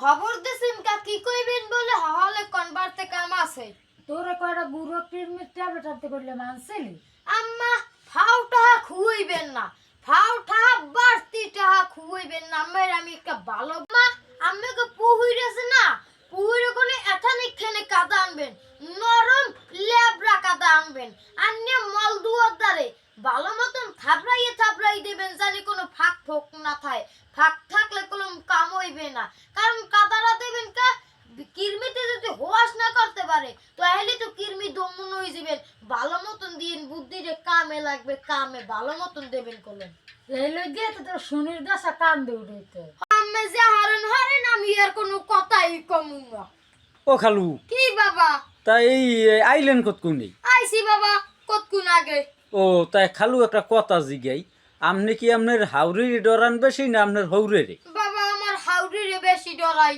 খবর দিছেন কা কি কইবেন বলে হলে কনভার্টে কাম আছে তোরে কয়টা গুঁড়ো কিরমির ট্যাবলেট আনতে করলে মানছিলি? আম্মা ফাউটা খুইবেন না ফাউটা বাড়তি টাকা খুইবেন না আমার আমি একটা ভালো মা আমাকে পুহুইরেছে না পুহুইরে কোনে এখানে খেনে কাদা আনবেন নরম লেবরা কাদা আনবেন আন্নে মল দুয়ার দারে ভালো মতন থাবড়াই দেবেন জানি কোনো ফাঁক ফোক না থাকে ফাঁক থাকলে কোনো কাম হইবে না কারণ কাদাটা দেবেন কা কিরমিতে যদি হোয়াশ না করতে পারে তো তাহলে তো কিরমি দমন হয়ে যাবেন ভালো মতন দিন বুদ্ধিরে কামে লাগবে কামে ভালো মতন দেবেন করলেন এই লগে তো তোর শনির দশা কান্দে উঠেছে। আমি যে হারেন আমি আর কোনো কথাই কমু না। ও খালু কি বাবা তাই আইলেন কতকুনি? আইছি বাবা কতক্ষণ আগে। ও তাই খালু একটা কথা জিগাই, আপনি কি আপনার হাউরির ডরান বেশি না আপনার হৌরেরে? বাবা আমার হাউরিরে বেশি ডরাই।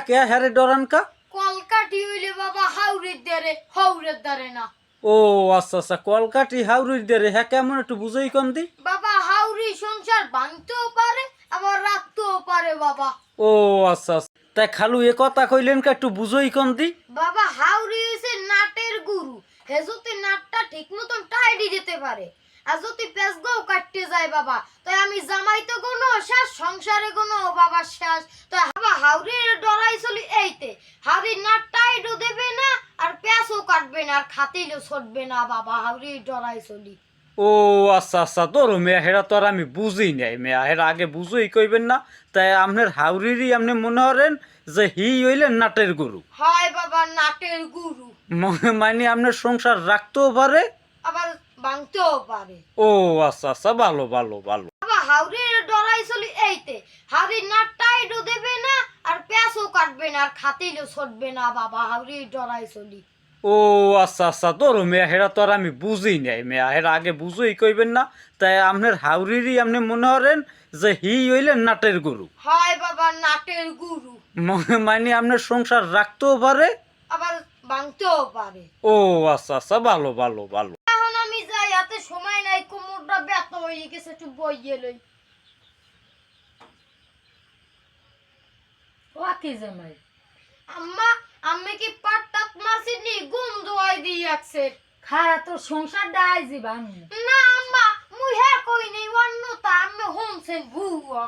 কে হারে ডরান কা? কলকাঠি হইলে বাবা হাউরির দারে হৌরের দারে না। ও আচ্ছা কলকাঠি হাউরির দেরে, হ্যাঁ কেমন একটু বুঝাই কম দি। বাবা হাউরি সংসার ভাঙতেও পারে আবার রাখতেও পারে বাবা। ও আচ্ছা তাই খালু এ কথা কইলেন কা একটু বুঝাই কম দি। বাবা হাউরি হইছে নাটের গুরু, হে যদি নাটটা ঠিক মতন টাইডি যেতে পারে আর যদি পেছগাও কাটতে যায় বাবা তাই আমি জামাই তো কোনো শেষ সংসারে কোনো বাবা শেষ তো বাবা হাউরির ডরাই চলি এইতে হাউরি নাট টাইডও দেবে না আর পেছও কাটবে না আর খাতিলেও ছড়বে না বাবা হাউরির ডরাই চলি। ও আচ্ছা তোর মেয়া হেরা তো আর আমি বুঝি নাই, মেয়া হেরা আগে বুঝই কইবেন না। তাই আপনার হাউরিরই আপনি মনে করেন যে হি হইলেন নাটের গরু। হয় বাবা নাটের গুরু, মানে আপনার সংসার রাখতেও পারে আবার ভাঙতেও পারে। ও আচ্ছা ভালো বাবা হাউরির ডরাই চলি এইতে হাউরি নাট টাইডও দেবে না আর পেছও কাটবে না আর খাতিলেও ছড়বে না বাবা হাউরির ডরাই চলি। ও আচ্ছা তোর মেয়া হেরা তো আর আমি বুঝি নাই, মেয়া হেরা আগে বুঝই কইবেন না। তাই আপনার হাউরিরই আপনি মনে করেন যে হি হইলেন নাটের গরু। হয় বাবা নাটের গুরু, মানে আপনার সংসার রাখতেও পারে আবার ভাঙতেও পারে। ও আচ্ছা ভালো এখন আমি যাই, এত সময় নাই, কোমরটা ব্যথা হয়ে গেছে, একটু বইয়ে লই। ও কি জামাই? আম্মা আমি কি পাটটাত মাসিনি গন্ধ হয় দিয়ে আছে। খারা তোর সংসার ডাই জীবান না আম্মা মুই হ্যাঁ কই নেই অন্য তা আমি হোমছেন ভুয়া।